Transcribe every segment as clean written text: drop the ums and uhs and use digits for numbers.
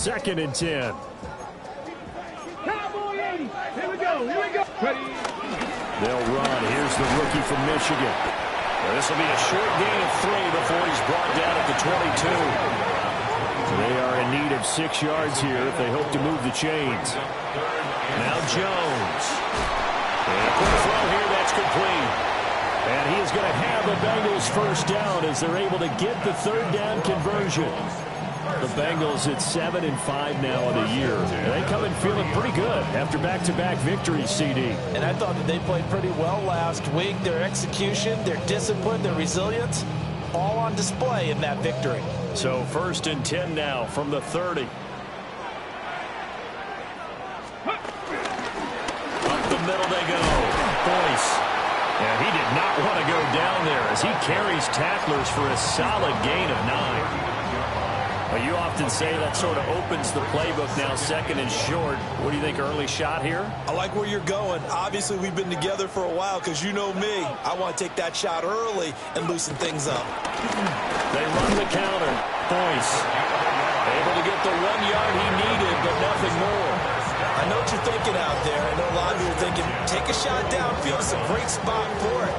2nd and 10. Cowboy 80. Here we go. Here we go. Ready. They'll run. Here's the rookie from Michigan. This will be a short gain of 3 before he's brought down at the 22. They are in need of 6 yards here if they hope to move the chains. Now Jones. And a quick throw here. That's complete. And he is going to have the Bengals first down as they're able to get the 3rd down conversion. The Bengals at 7-5 now on the year. And they come in feeling pretty good after back-to-back victories, CD. And I thought that they played pretty well last week. Their execution, their discipline, their resilience, all on display in that victory. So 1st and 10 now from the 30. Up the middle they go. Boyce. And he did not want to go down there as he carries tacklers for a solid gain of 9. Well, you often say that sort of opens the playbook now, 2nd and short. What do you think, early shot here? I like where you're going. Obviously, we've been together for a while because you know me. I want to take that shot early and loosen things up. They run the counter. Boyce able to get the 1 yard he needed, but nothing more. I know what you're thinking out there. I know a lot of you are thinking, take a shot downfield. It's a great spot for it.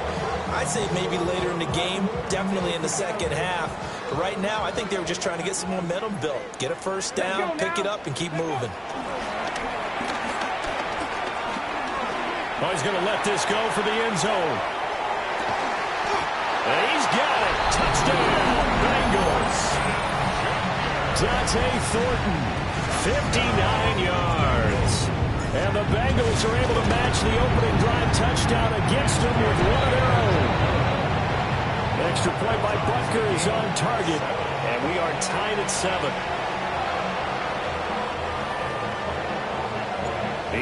I'd say maybe later in the game, definitely in the 2nd half. But right now, I think they were just trying to get some momentum built. Get a first down, pick it up, and keep moving. Oh, he's going to let this go for the end zone. And he's got it. Touchdown, Bengals. Dante Thornton, 59 yards. And the Bengals are able to match the opening drive touchdown against them with one of their own. Extra point by Butker is on target, and we are tied at 7.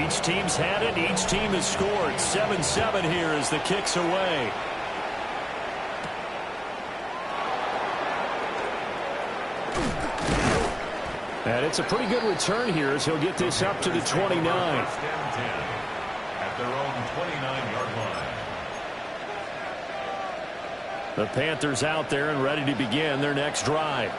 Each team's had it. Each team has scored. 7-7 here as the kick's away. And it's a pretty good return here as he'll get this up to the 29. At their own 29-yard line. The Panthers out there and ready to begin their next drive.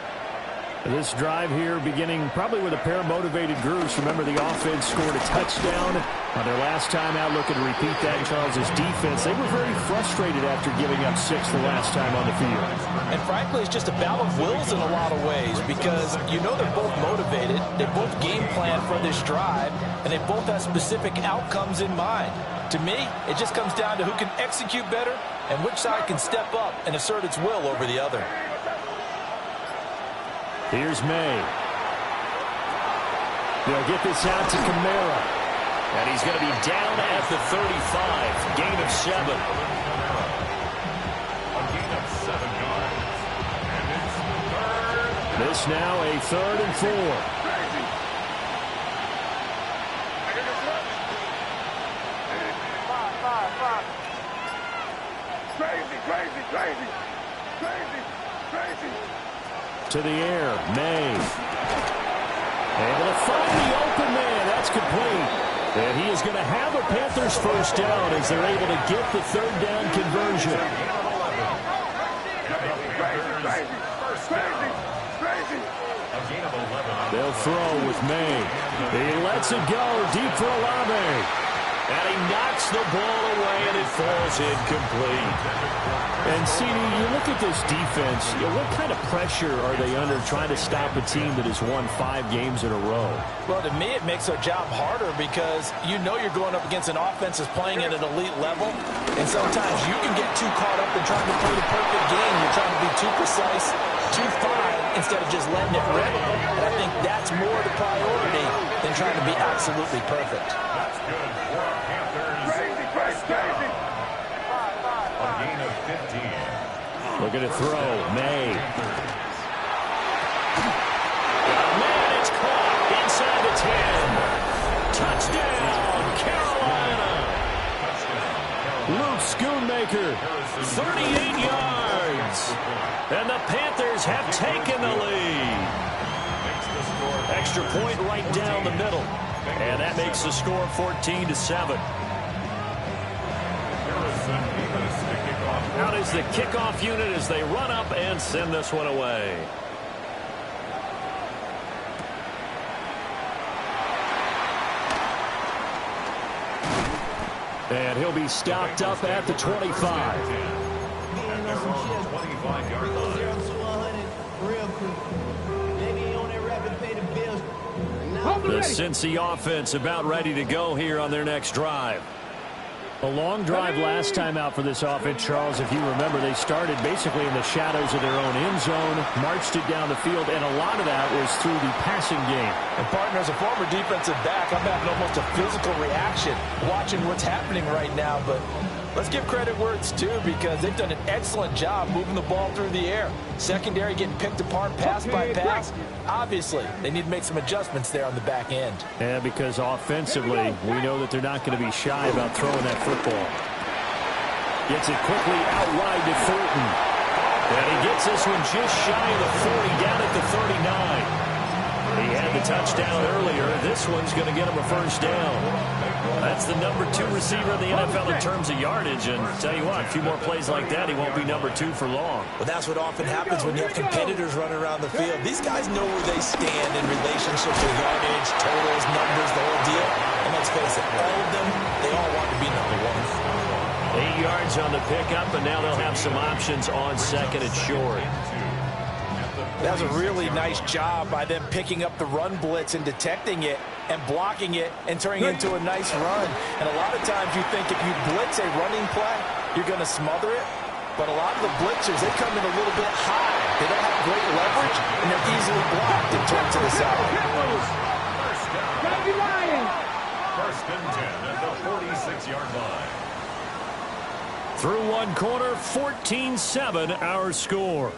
This drive here beginning probably with a pair of motivated groups. Remember, the offense scored a touchdown on their last time out. Looking to repeat that in Charles's defense. They were very frustrated after giving up 6 the last time on the field. And frankly, it's just a battle of wills in a lot of ways because you know they're both motivated. They both game plan for this drive, and they both have specific outcomes in mind. To me, it just comes down to who can execute better and which side can step up and assert its will over the other. Here's May. They'll get this out to Kamara. And he's going to be down at the 35. Gain of 7. A gain of 7 yards. And it's the 3rd. This now a 3rd and 4. To the air, May. Able to find the open man. That's complete. And he is going to have a Panthers first down as they're able to get the 3rd down conversion. They'll throw with May. He lets it go deep for Olave. And he knocks the ball away, and it falls incomplete. And, CD, you look at this defense, what kind of pressure are they under trying to stop a team that has won 5 games in a row? Well, to me, it makes their job harder because you know you're going up against an offense that's playing at an elite level, and sometimes you can get too caught up in trying to play the perfect game. You're trying to be too precise, too fine, instead of just letting it rip. And I think that's more the priority than trying to be absolutely perfect. That's good for Panthers. Crazy. A gain of 15. Looking to throw. May. Man, it's caught inside the 10. Touchdown, Carolina. Luke Schoonmaker, 38 yards. And the Panthers have taken the lead. Extra point right down the middle. And that makes the score 14-7. Out is the kickoff unit as they run up and send this one away. And he'll be stopped up at the 25. And they're on the 25-yard line. The Cincy offense about ready to go here on their next drive. A long drive last time out for this offense, Charles. If you remember, they started basically in the shadows of their own end zone, marched it down the field, and a lot of that was through the passing game. And partner, as a former defensive back, I'm having almost a physical reaction watching what's happening right now. But let's give credit where it's due, because they've done an excellent job moving the ball through the air. Secondary getting picked apart pass by pass. Obviously, they need to make some adjustments there on the back end. Yeah, because offensively, we know that they're not going to be shy about throwing that football. Gets it quickly out wide to Thornton. And he gets this one just shy of the 40, down at the 39. He had the touchdown earlier. This one's going to get him a first down. That's the number 2 receiver in the NFL in terms of yardage. And tell you what, a few more plays like that, he won't be number 2 for long. Well, that's what often happens when you have competitors running around the field. These guys know where they stand in relationship to yardage, totals, numbers, the whole deal. And let's face it, all of them, they all want to be number 1. 8 yards on the pickup, and now they'll have some options on second and short. That was a really nice job by them picking up the run blitz and detecting it and blocking it and turning it into a nice run. And a lot of times you think if you blitz a running play, you're going to smother it. But a lot of the blitzers, they come in a little bit high. They don't have great leverage, and they're easily blocked and turned to the side. First and 10 at the 46-yard line. Through one quarter, 14-7 our score.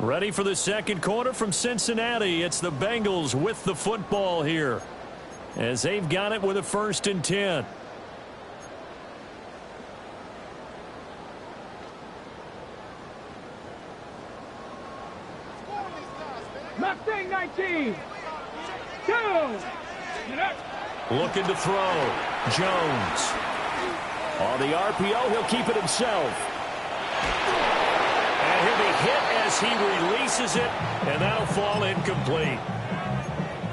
Ready for the second quarter from Cincinnati. It's the Bengals with the football here, as they've got it with a 1st and 10. Mustang 19. 2. Looking to throw. Jones. On the RPO, he'll keep it himself. And he'll be hit as he releases it, and that'll fall incomplete.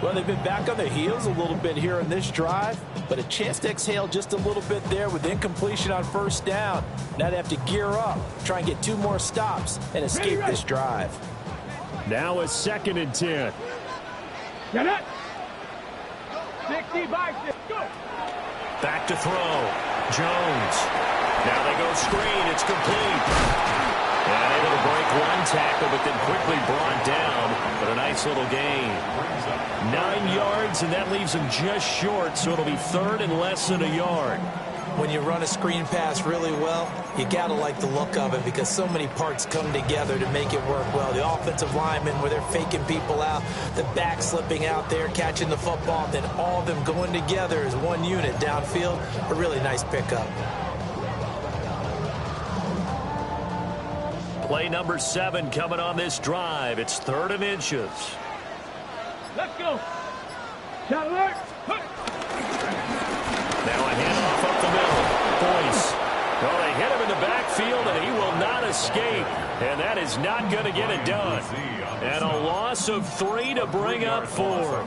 Well, they've been back on their heels a little bit here on this drive, but a chance to exhale just a little bit there with incompletion on first down. Now they have to gear up, try and get 2 more stops, and escape this drive. Now a 2nd and 10. Get it. 60 by 6. Go. Back to throw. Jones. Now they go screen. It's complete. And able to break one tackle, but then quickly brought down. But a nice little gain. 9 yards, and that leaves him just short, so it'll be 3rd and less than a yard. When you run a screen pass really well, you got to like the look of it, because so many parts come together to make it work well. The offensive linemen, where they're faking people out, the back slipping out there, catching the football, then all of them going together as one unit downfield. A really nice pickup. Play number 7 coming on this drive. It's 3rd and inches. Let's go. Shot alert. Now a handoff up the middle. Boyce. Well, they hit him in the backfield, and he will not escape. And that is not going to get it done. And a loss of 3 to bring up 4.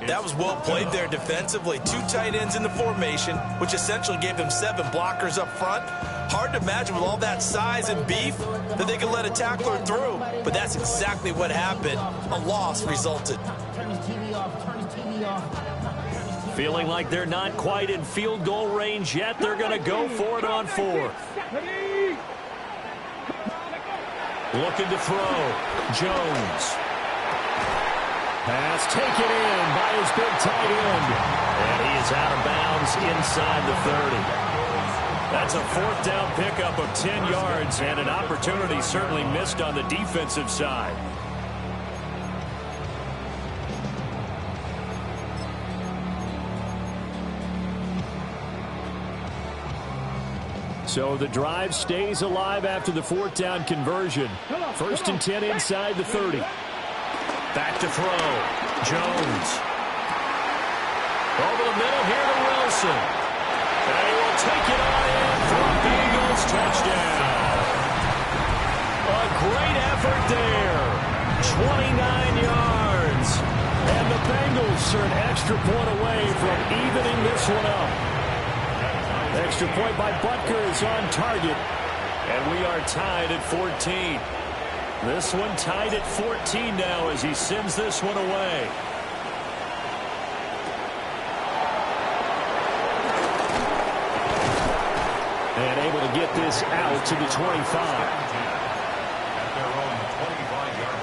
That was well played there defensively. 2 tight ends in the formation, which essentially gave them 7 blockers up front. Hard to imagine with all that size and beef that they could let a tackler through. But that's exactly what happened. A loss resulted. Feeling like they're not quite in field goal range yet. They're going to go for it on 4th. Looking to throw. Jones. Pass taken in by his big tight end. And he is out of bounds inside the 30. That's a 4th down pickup of 10 yards, and an opportunity certainly missed on the defensive side. So the drive stays alive after the 4th down conversion. 1st and 10 inside the 30. Back to throw. Jones. Over the middle here to Wilson. And he will take it on in for a Bengals touchdown. A great effort there. 29 yards. And the Bengals are an extra point away from evening this one up. Extra point by Butker is on target. And we are tied at 14. This one tied at 14 now as he sends this one away. And able to get this out to the 25. At their own 25-yard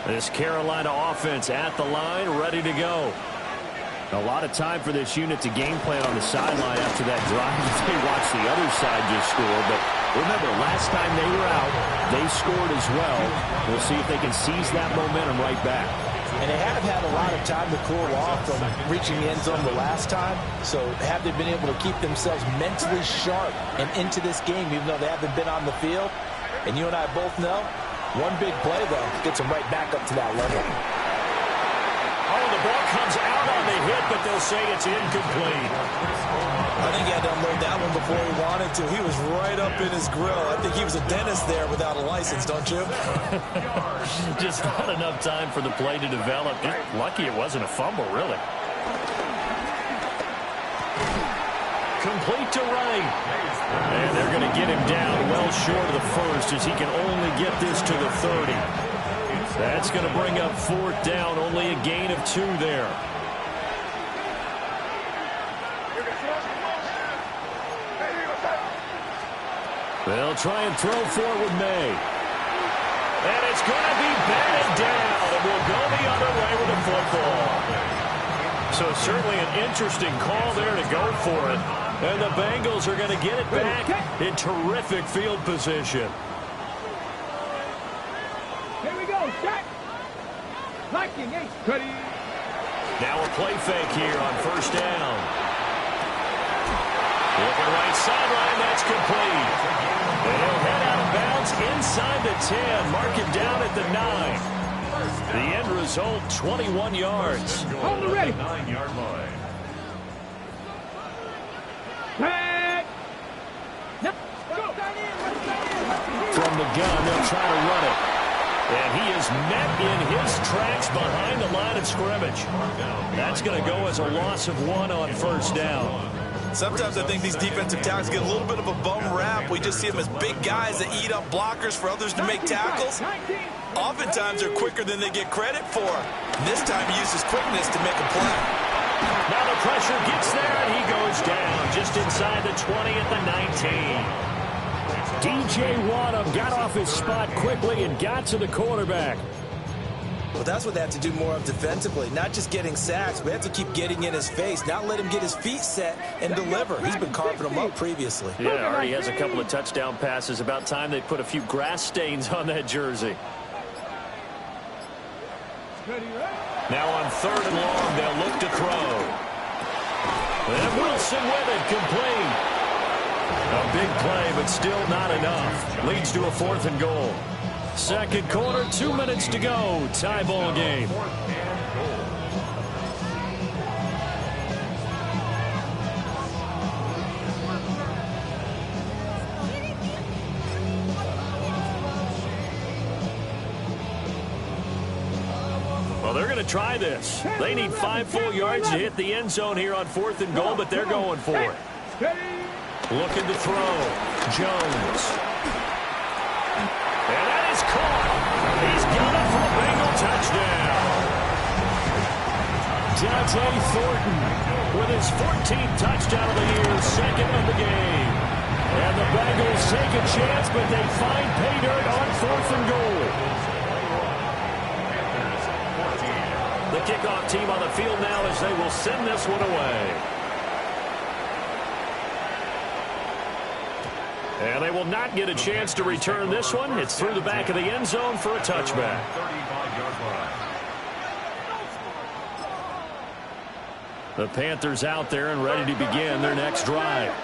line. This Carolina offense at the line, ready to go. A lot of time for this unit to game plan on the sideline after that drive. They watched the other side just score. But remember, last time they were out, they scored as well. We'll see if they can seize that momentum right back. And they have had a lot of time to cool off from reaching the end zone the last time. So have they been able to keep themselves mentally sharp and into this game, even though they haven't been on the field? And you and I both know, one big play, though, gets them right back up to that level. Oh, the ball comes out on the hit, but they'll say it's incomplete. I think he had to unload that one before he wanted to. He was right up in his grill. I think he was a dentist there without a license, don't you? Just not enough time for the play to develop. Just lucky it wasn't a fumble, really. Complete to Wright. And they're going to get him down well short of the first as he can only get this to the 30. That's going to bring up fourth down, only a gain of 2 there. They'll try and throw for it with May. And it's going to be batted down, and we'll go the other way with the football. So certainly an interesting call there to go for it. And the Bengals are going to get it back in terrific field position. Here we go, set. Liking, ace. Ready. Now a play fake here on first down. Looking right sideline, that's complete. And he'll head out of bounds inside the 10. Mark him down at the 9. The end result, 21 yards. Hold it ready. 9-yard line. Back. Go. From the gun, they'll try to run it. And he is met in his tracks behind the line of scrimmage. That's going to go as a loss of 1 on first down. Sometimes I think these defensive tackles get a little bit of a bum rap. We just see them as big guys that eat up blockers for others to make tackles. Oftentimes they're quicker than they get credit for. This time he uses quickness to make a play. Now the pressure gets there, and he goes down just inside the 20 at the 19. DJ Wadham got off his spot quickly and got to the quarterback. Well, that's what they have to do more of defensively. Not just getting sacks, but they have to keep getting in his face. Not let him get his feet set and deliver. He's been carving them up previously. Yeah, already has a couple of touchdown passes. About time they put a few grass stains on that jersey. Now on third and long, they'll look to throw. And Wilson with it, complete. A big play, but still not enough. Leads to a 4th and goal. Second quarter, 2 minutes to go. Tie ball game. Well, they're going to try this. They need 5 full yards to hit the end zone here on 4th and goal, but they're going for it. Looking to throw. Jones. And that is caught. He's got it for a Bengal touchdown. Dante Thornton with his 14th touchdown of the year, second of the game. And the Bengals take a chance, but they find pay dirt on 4th and goal. The kickoff team on the field now as they will send this one away. And they will not get a chance to return this one. It's through the back of the end zone for a touchback. 35-yard line. The Panthers out there and ready to begin their next drive.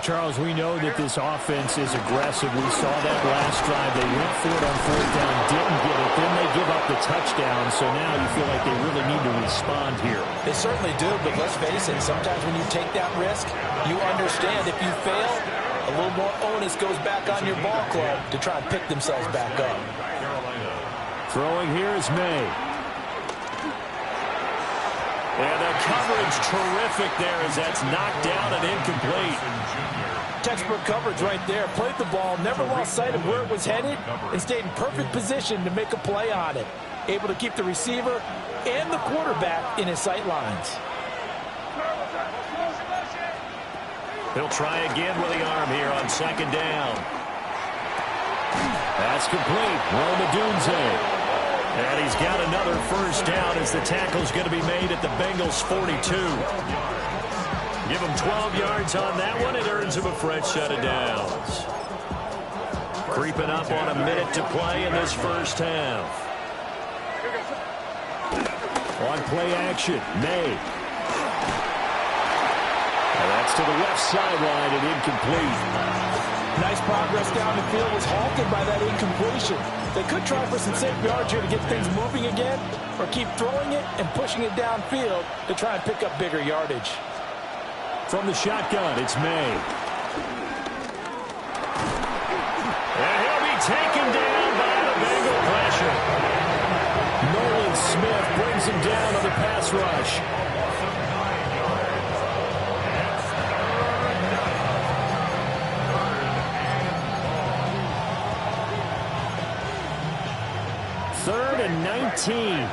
Charles, we know that this offense is aggressive. We saw that last drive. They went for it on 4th down, didn't get it. Then they give up the touchdown. So now you feel like they really need to respond here. They certainly do, but let's face it, sometimes when you take that risk, you understand if you fail, a A little more onus goes back on your ball club to try and pick themselves back up. Throwing here is May. And the coverage terrific there as that's knocked down and incomplete. Textbook coverage right there. Played the ball, never lost sight of where it was headed, and stayed in perfect position to make a play on it. Able to keep the receiver and the quarterback in his sight lines. He'll try again with the arm here on second down. That's complete. Rome Odunze. And he's got another first down as the tackle's going to be made at the Bengals' 42. Give him 12 yards on that one. It earns him a fresh set of downs. Creeping up on a minute to play in this first half. On play action, May. And that's to the left sideline and incomplete. Nice progress down the field was halted by that incompletion. They could try for some safe yards here to get things moving again, or keep throwing it and pushing it downfield to try and pick up bigger yardage. From the shotgun, it's May. And he'll be taken down by the Bengal pressure. Nolan Smith brings him down on the pass rush. Third and 19.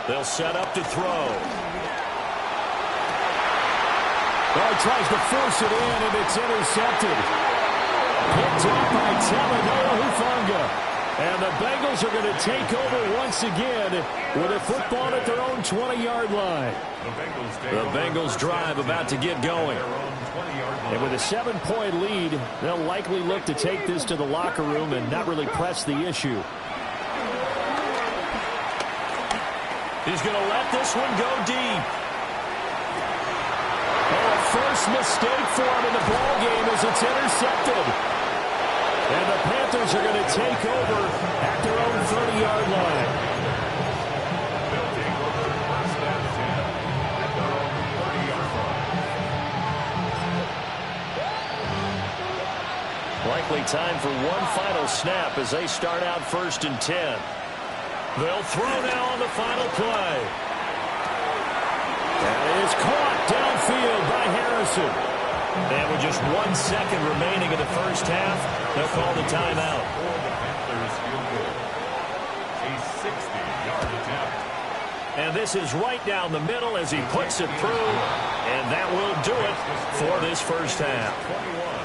They'll set up to throw. Oh, tries to force it in, and it's intercepted. Picked up by Talanoa Hufanga. And the Bengals are going to take over once again with a football at their own 20-yard line. The Bengals drive about to get going. And with a 7-point lead, they'll likely look to take this to the locker room and not really press the issue. He's going to let this one go deep. Oh, a first mistake for him in the ball game as it's intercepted. And the Panthers are going to take over at their own 30-yard line. Likely time for one final snap as they start out 1st and 10. They'll throw now on the final play. That is caught downfield by Harrison. And with just 1 second remaining in the first half, they'll call the timeout. A 60-yard attempt. And this is right down the middle as he puts it through. And that will do it for this first half. 21.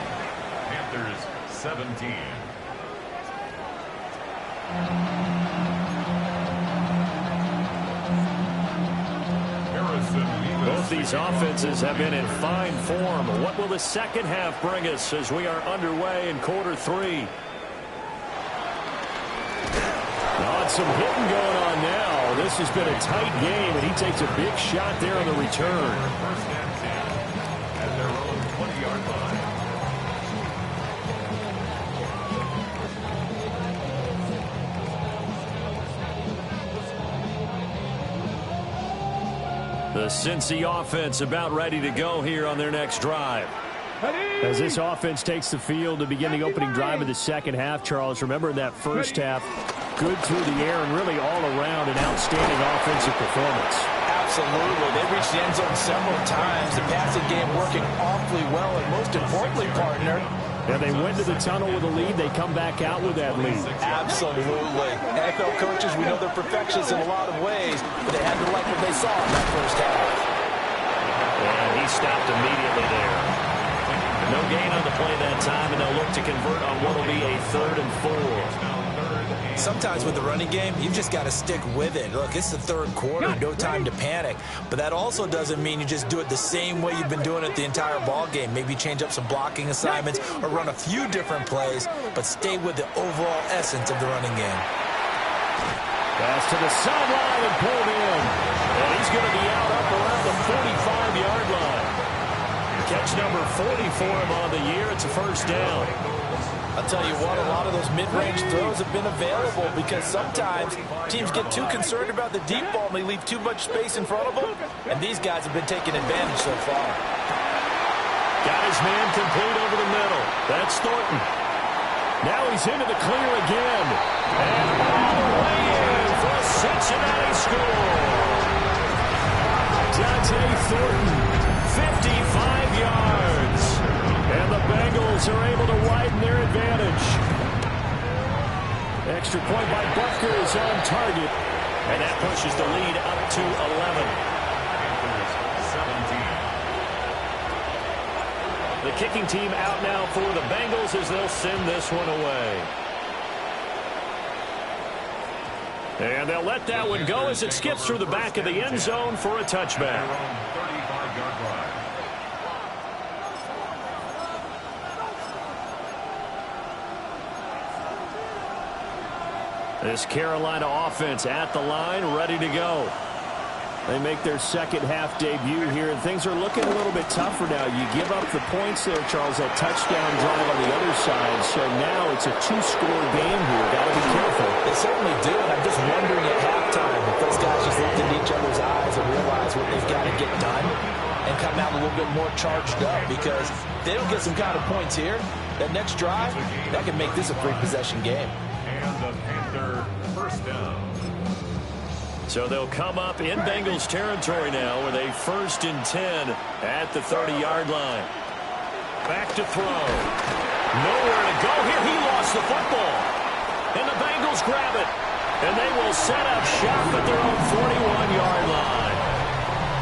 Panthers 17. Both these offenses have been in fine form. What will the second half bring us as we are underway in quarter 3? Some hitting going on now. This has been a tight game, and he takes a big shot there on the return. First and 10 at their own 20-yard line. The Cincy offense about ready to go here on their next drive. As this offense takes the field to begin the opening drive of the second half, Charles, remember in that first half, good through the air and really all around an outstanding offensive performance. Absolutely. They reached the end zone several times. The passing game working awfully well, and most importantly, partner, and they went to the tunnel with a lead. They come back out with that lead. Absolutely. NFL coaches, we know they're perfectionists in a lot of ways, but they had to like what they saw in that first half. And he stopped immediately there. No gain on the play that time, and they'll look to convert on what will be a 3rd and 4. Sometimes with the running game, you've just got to stick with it. Look, it's the third quarter, no time to panic. But that also doesn't mean you just do it the same way you've been doing it the entire ball game. Maybe change up some blocking assignments or run a few different plays, but stay with the overall essence of the running game. Pass to the sideline and pulled in. And he's going to be out up around the 45-yard line. Catch number 40 for him on the year. It's a first down. I'll tell you what, a lot of those mid-range throws have been available because sometimes teams get too concerned about the deep ball and they leave too much space in front of them, and these guys have been taking advantage so far. Got his man complete over the middle. That's Thornton. Now he's into the clear again. And all the way in for a Cincinnati score. Dante Thornton, 55 yards. And the Bengals are able to widen their advantage. Extra point by Butker is on target. And that pushes the lead up to 11. The kicking team out now for the Bengals as they'll send this one away. And they'll let that one go as it skips through the back of the end zone for a touchback. This Carolina offense at the line, ready to go. They make their second half debut here, and things are looking a little bit tougher now. You give up the points there, Charles, that touchdown drive on the other side. So now it's a two-score game here. Got to be careful. They certainly do, and I'm just wondering at halftime if those guys just looked into each other's eyes and realized what they've got to get done and come out a little bit more charged up, because if they don't get some kind of points here, that next drive, that could make this a three-possession game. And the Panther first down. So they'll come up in Bengals territory now with a 1st and 10 at the 30-yard line. Back to throw. Nowhere to go here. He lost the football. And the Bengals grab it. And they will set up shop at their own 41-yard line.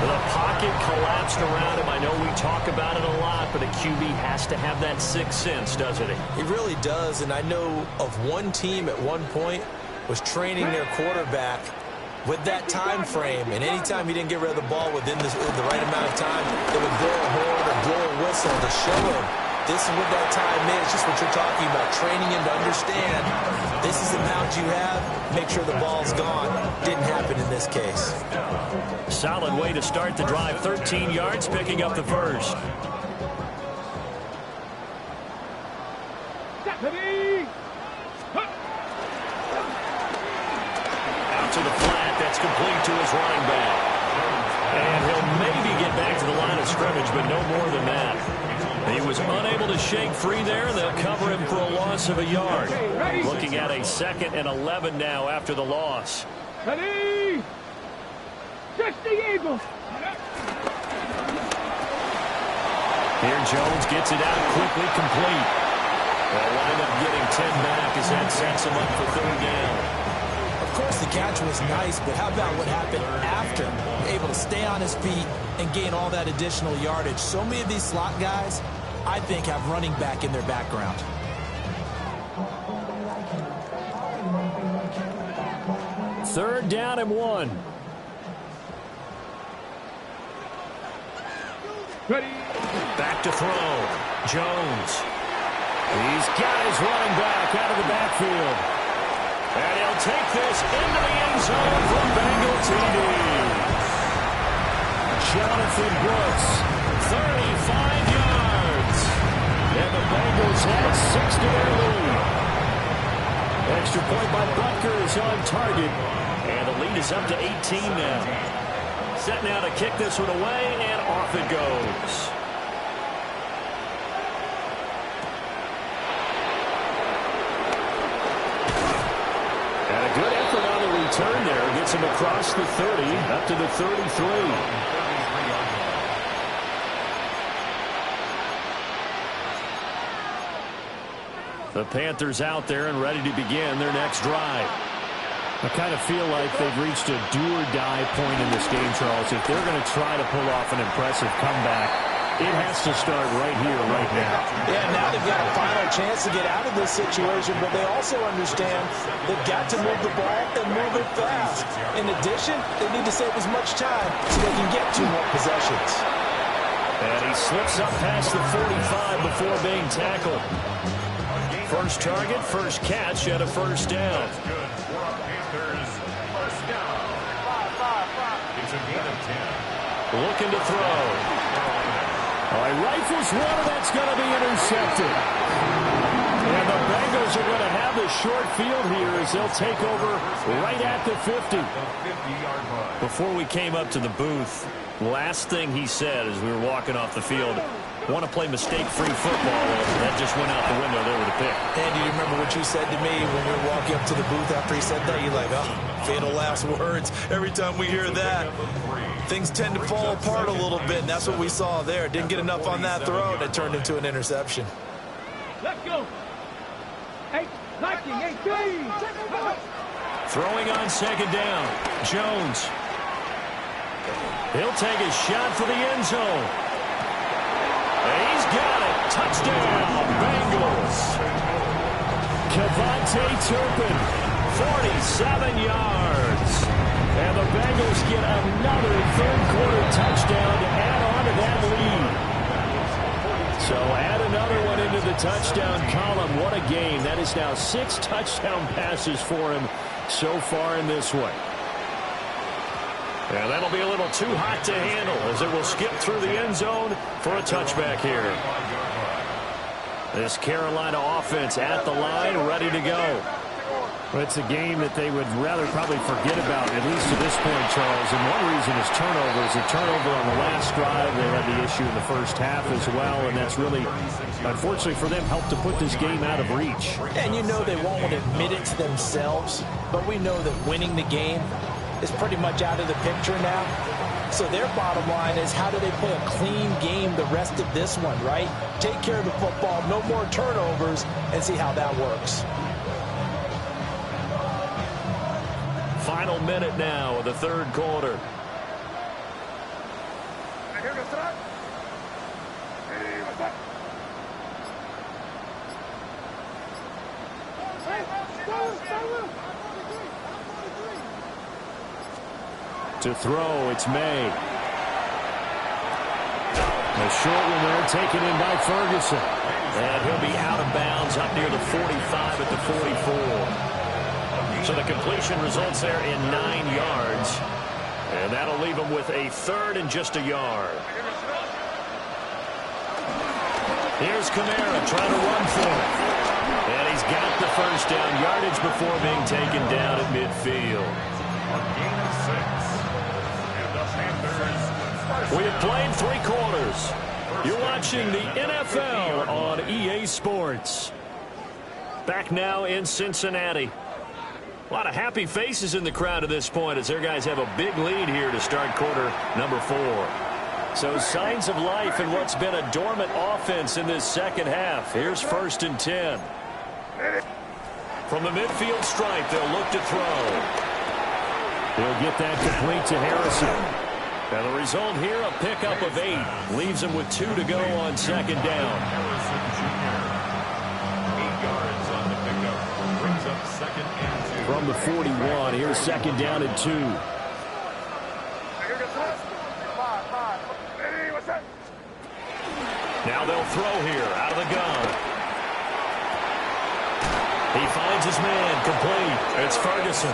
The pocket collapsed around him. I know we talk about it a lot, but a QB has to have that sixth sense, doesn't he? It really does, and I know of one team at one point was training their quarterback with that time frame, and anytime he didn't get rid of the ball within the right amount of time, they would blow a horn or blow a whistle to show him this is what that time is. Just what you're talking about, training him to understand this is the amount you have, make sure the ball's gone. Didn't happen in this case. Solid way to start the drive, 13 yards, picking up the first. Out to the flat, that's complete to his running back. And he'll maybe get back to the line of scrimmage, but no more than that. He was unable to shake free there. They'll cover him for a loss of a yard. Looking at a 2nd and 11 now after the loss. Ready? Just the Eagles. Here Jones gets it out quickly, complete. They'll wind up getting 10 back as that sets him up for 3rd down. Of course, the catch was nice, but how about what happened after? Able to stay on his feet and gain all that additional yardage. So many of these slot guys, I think, have running back in their background. Third down and 1. Ready? Back to throw. Jones. He's got his running back out of the backfield. And he'll take this into the end zone for Bengal TD. Jonathan Brooks, 35 yards. And the Bengals add 6 to their lead. Extra point by Butker is on target. And the lead is up to 18 now. Set now to kick this one away, and off it goes. And a good effort on the return there. Gets him across the 30, up to the 33. The Panthers out there and ready to begin their next drive. I kind of feel like they've reached a do-or-die point in this game, Charles. If they're going to try to pull off an impressive comeback, it has to start right here, right now. Yeah, now they've got a final chance to get out of this situation, but they also understand they've got to move the ball and move it fast. In addition, they need to save as much time so they can get 2 more possessions. And he slips up past the 45 before being tackled. First target, first catch at a first down. Looking to throw. He rifles one, and that's going to be intercepted. And the Bengals are going to have the short field here as they'll take over right at the 50. Before we came up to the booth, last thing he said as we were walking off the field, want to play mistake-free football. That just went out the window there with a pick. And do you remember what you said to me when we were walking up to the booth after he said that? You're like, oh, fatal last words. Every time we hear that, things tend to fall apart a little bit, and that's what we saw there. Didn't get enough on that throw, and it turned into an interception. Let's go. 18. Throwing on second down. Jones. He'll take a shot for the end zone. He's got it. Touchdown, Bengals. Kevontae Turpin, 47 yards. And the Bengals get another third-quarter touchdown to add on to that lead. So add another one into the touchdown column. What a game. That is now 6 touchdown passes for him so far in this one. And that'll be a little too hot to handle as it will skip through the end zone for a touchback here. This Carolina offense at the line, ready to go. Well, it's a game that they would rather probably forget about, at least to this point, Charles. And one reason is turnovers. A turnover on the last drive. They had the issue in the first half as well, and that's really, unfortunately for them, helped to put this game out of reach. And you know they won't admit it to themselves, but we know that winning the game is pretty much out of the picture now. So their bottom line is, how do they play a clean game the rest of this one, right? Take care of the football, no more turnovers, and see how that works. Final minute now of the third quarter. To throw, it's May. A short one there, taken in by Ferguson. And he'll be out of bounds up near the 45 at the 44. So the completion results there in 9 yards. And that'll leave him with a third and just a yard. Here's Kamara trying to run for it. And he's got the first down yardage before being taken down at midfield. A gain of 6. And the Panthers. We have played 3 quarters. You're watching the NFL on EA Sports. Back now in Cincinnati. A lot of happy faces in the crowd at this point as their guys have a big lead here to start quarter number 4. So signs of life in what's been a dormant offense in this second half. Here's 1st and 10. From the midfield stripe, they'll look to throw. He'll get that complete to Harrison. And the result here, a pickup of 8. Leaves him with 2 to go on second down. Harrison Jr. 8 yards on the pickup. Brings up 2nd and 2. From the 41, here's 2nd down and 2. Now they'll throw here out of the gun. He finds his man, complete. It's Ferguson.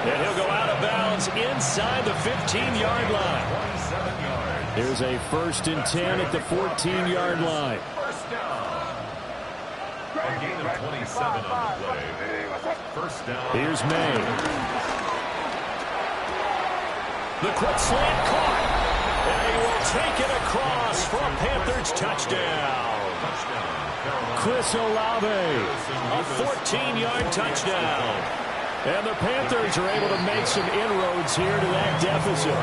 And he'll go out of bounds inside the 15-yard line. 27 yards. Here's a 1st and 10 at the 14-yard line. First down. A gain of 27 on the play. First down. Here's May. The quick slant caught. And he will take it across for a Panthers touchdown. Chris Olave. A 14-yard touchdown. And the Panthers are able to make some inroads here to that deficit.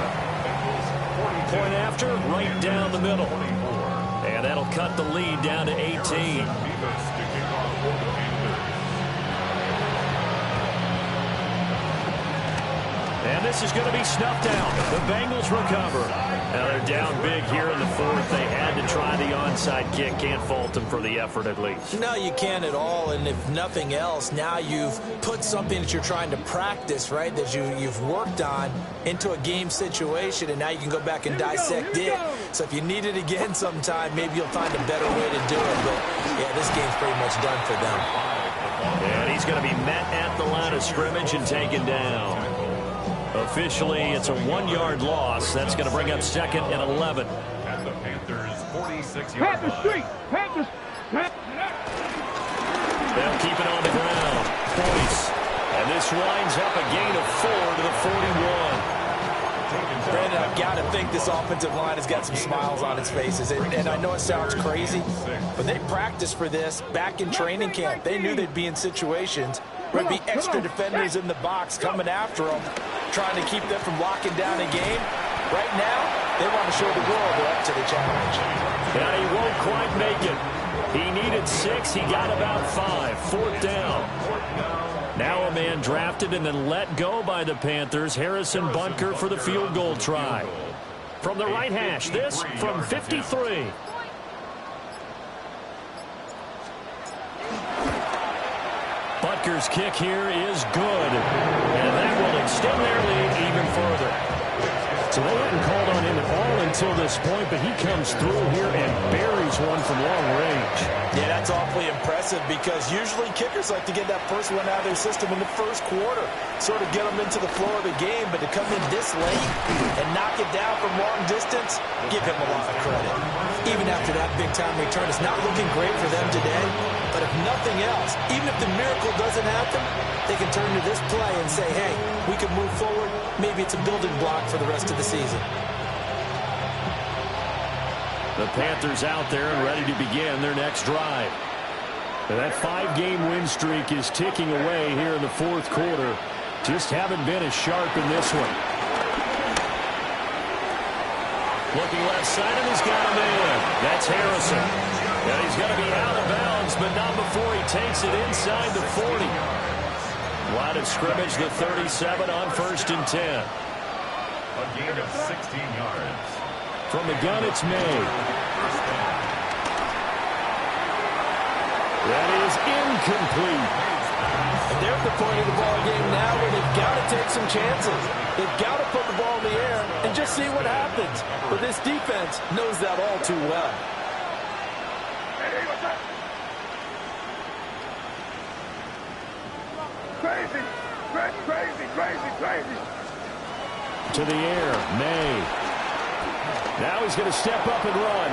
Point after, right down the middle. And that'll cut the lead down to 18. And this is going to be snuffed out. The Bengals recover. Now they're down big here in the 4th. They had to try the onside kick. Can't fault them for the effort at least. No, you can't at all. And if nothing else, now you've put something that you're trying to practice, right, that you've worked on into a game situation, and now you can go back and dissect it. So if you need it again sometime, maybe you'll find a better way to do it. But, yeah, this game's pretty much done for them. And he's going to be met at the line of scrimmage and taken down. Officially, it's a 1-yard loss. That's going to bring up 2nd and 11. At the Panthers' 46-yard Panther line. Street. Panthers. They'll keep it on the ground. Points. And this winds up a gain of 4 to the 41. Brandon, I've got to think this offensive line has got some smiles on its faces. And I know it sounds crazy, but they practiced for this back in training camp. They knew they'd be in situations where there'd be extra defenders in the box coming after them, trying to keep them from locking down a game. Right now, they want to show the world they're up to the challenge. And he won't quite make it. He needed 6. He got about 5. 4th down. Now a man drafted and then let go by the Panthers. Harrison Butker for the field goal try. From the right hash, this from 53. Butker's kick here is good. And that will extend their lead even further. So they hadn't called on him at all until this point, but he comes through here and buries one from long range. Yeah, that's awfully impressive because usually kickers like to get that first one out of their system in the first quarter, sort of get them into the flow of the game, but to come in this late and knock it down from long distance, give him a lot of credit. Even after that big-time return, it's not looking great for them today, but if nothing else, even if the miracle doesn't happen, they can turn to this play and say, hey, we can move forward. Maybe it's a building block for the rest of the season. The Panthers out there and ready to begin their next drive. And that 5-game win streak is ticking away here in the 4th quarter. Just haven't been as sharp in this one. Looking left side, and he's got him in. That's Harrison. And he's going to be out of bounds, but not before he takes it inside the 40. Line of scrimmage, the 37 on 1st and 10. A gain of 16 yards. From the gun, it's May. That is incomplete. And they're at the point of the ball game now where they've got to take some chances. They've got to put the ball in the air and just see what happens. But this defense knows that all too well. Crazy, crazy, crazy, crazy. To the air, May. Now he's going to step up and run.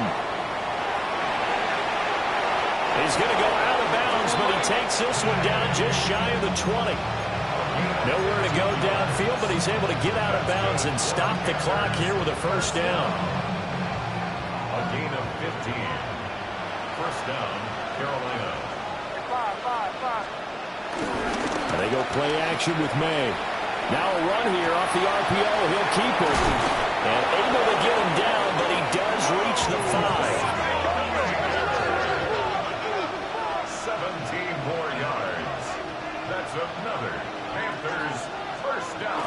He's going to go out of bounds, but he takes this one down just shy of the 20. Nowhere to go downfield, but he's able to get out of bounds and stop the clock here with a 1st down. A gain of 15. 1st down, Carolina. And they go play action with May. Now a run here off the RPO. He'll keep it. And able to get him down, but he does reach the 5. 17 more yards. That's another Panthers 1st down.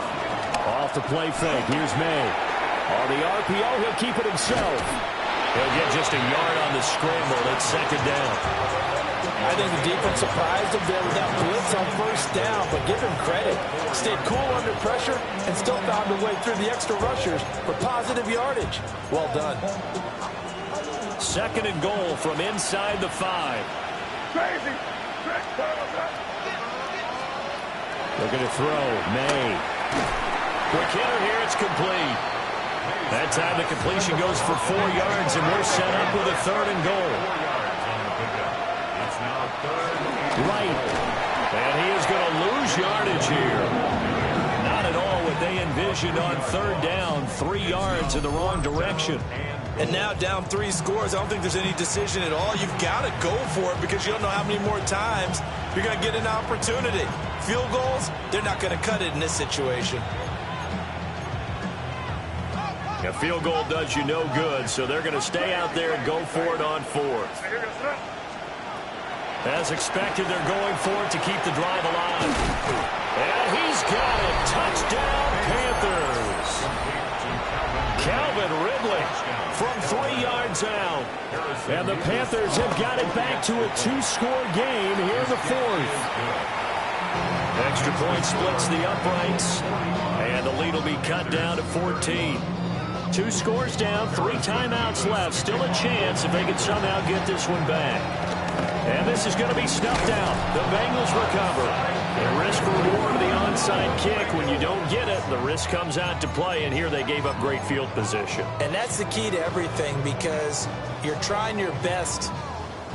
Off the play fake. Here's May. On the RPO, he'll keep it himself. He'll get just a yard on the scramble. It's 2nd down. I think the defense surprised him there with that blitz on 1st down, but give him credit. Stayed cool under pressure and still found a way through the extra rushers for positive yardage. Well done. 2nd and goal from inside the 5. Crazy. Looking to throw. May. Quick hitter here. It's complete. That time the completion goes for 4 yards, and we're set up with a 3rd and goal. Right. And he is going to lose yardage here. Not at all what they envisioned on 3rd down. 3 yards in the wrong direction. And now down 3 scores. I don't think there's any decision at all. You've got to go for it because you don't know how many more times you're going to get an opportunity. Field goals, they're not going to cut it in this situation. A field goal does you no good, so they're going to stay out there and go for it on 4th. As expected, they're going for it to keep the drive alive. And he's got it. Touchdown, Panthers. Calvin Ridley from 3 yards out. And the Panthers have got it back to a 2-score game here in the 4th. Extra point splits the uprights. And the lead will be cut down to 14. 2 scores down, 3 timeouts left. Still a chance if they can somehow get this one back. And this is going to be snuffed out. The Bengals recover. The risk reward of the onside kick. When you don't get it, the risk comes out to play. And here they gave up great field position. And that's the key to everything because you're trying your best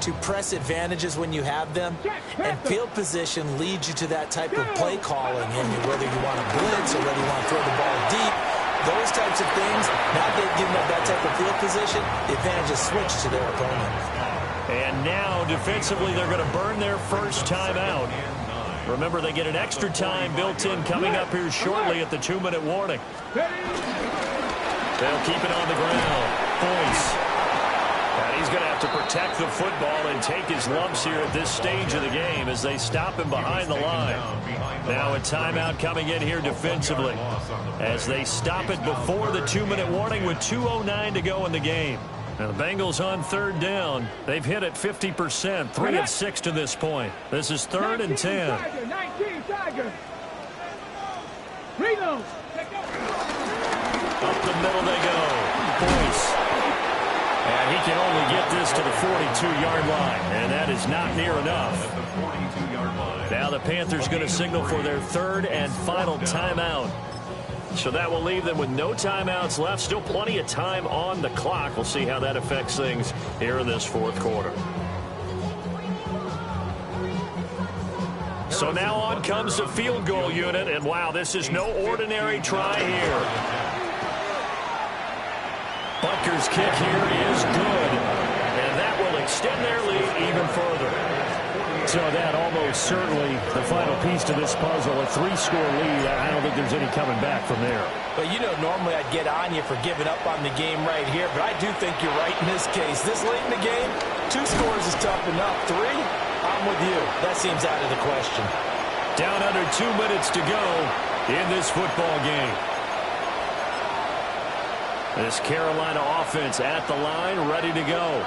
to press advantages when you have them. And field position leads you to that type of play calling. And whether you want to blitz or whether you want to throw the ball deep, those types of things, now they've given up that type of field position, the advantage is switched to their opponent. And now, defensively, they're going to burn their first timeout. Remember, they get an extra time built in coming up here shortly at the 2-minute warning. They'll keep it on the ground. Boyce. And he's going to have to protect the football and take his lumps here at this stage of the game as they stop him behind the line. Now a timeout coming in here defensively as they stop it before the 2-minute warning with 2:09 to go in the game. Now the Bengals on third down. They've hit it 50%, 3 of 6 to this point. This is 3rd and 10. 19 Tiger. Reload. Up the middle they go. Boyce. And he can only get this to the 42-yard line, and that is not near enough. Now the Panthers going to signal for their 3rd and final timeout. So that will leave them with no timeouts left. Still plenty of time on the clock. We'll see how that affects things here in this 4th quarter. So now on comes the field goal unit, and wow, this is no ordinary try here. Butker's kick here is good, and that will extend their lead even further. So that almost certainly the final piece to this puzzle, a 3-score lead. I don't think there's any coming back from there. But you know, normally I'd get on you for giving up on the game right here, but I do think you're right in this case. This late in the game, 2 scores is tough enough. 3, I'm with you. That seems out of the question. Down under 2 minutes to go in this football game. This Carolina offense at the line, ready to go.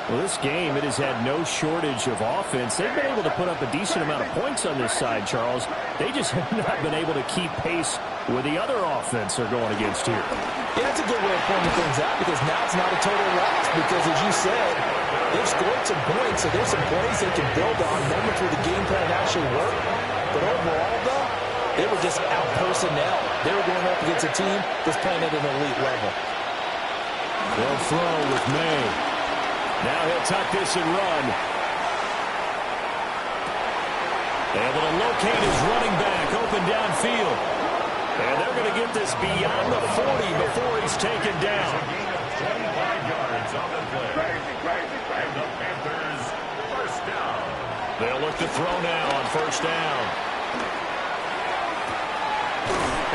Well, this game, it has had no shortage of offense. They've been able to put up a decent amount of points on this side, Charles. They just have not been able to keep pace with the other offense they're going against here. Yeah, that's a good way of pointing things out because now it's not a total loss because, as you said, they've scored some points, so there's some plays they can build on, moments where the game plan actually worked. But overall, though, they were just out-personnel. They were going up against a team that's playing at an elite level. They'll throw with May. Now he'll tuck this and run. Able to locate his running back open downfield. And they're going to get this beyond the 40 before he's taken down. 25 yards on the play. And the Panthers, first down. They'll look to throw now on first down.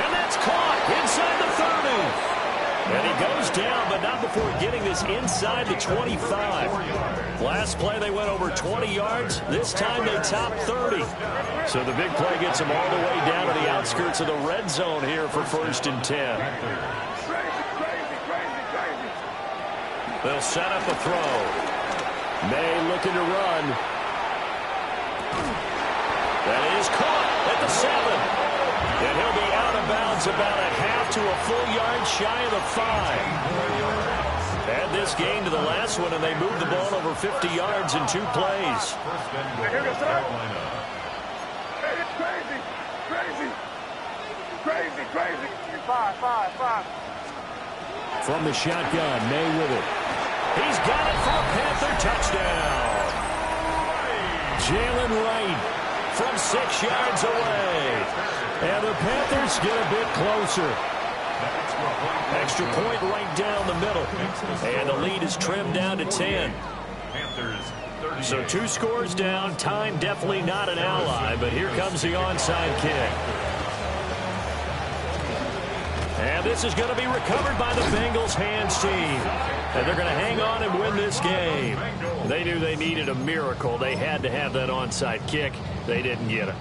And that's caught inside the 30. And he goes down, but not before getting this inside the 25. Last play, they went over 20 yards. This time, they topped 30. So the big play gets them all the way down to the outskirts of the red zone here for 1st and 10. They'll set up a throw. May looking to run. That is caught at the 7. And he'll be out of bounds about a half to a full yard shy of the 5. Add this game to the last one, and they moved the ball over 50 yards in 2 plays. Crazy. 5. From the shotgun, May with it. He's got it for a Panther touchdown. Jalen Wright from 6 yards away. And the Panthers get a bit closer. Extra point right down the middle. And the lead is trimmed down to 10. So 2 scores down. Time definitely not an ally, but here comes the onside kick. And this is going to be recovered by the Bengals hands team. And they're going to hang on and win this game. They knew they needed a miracle. They had to have that onside kick. They didn't get it.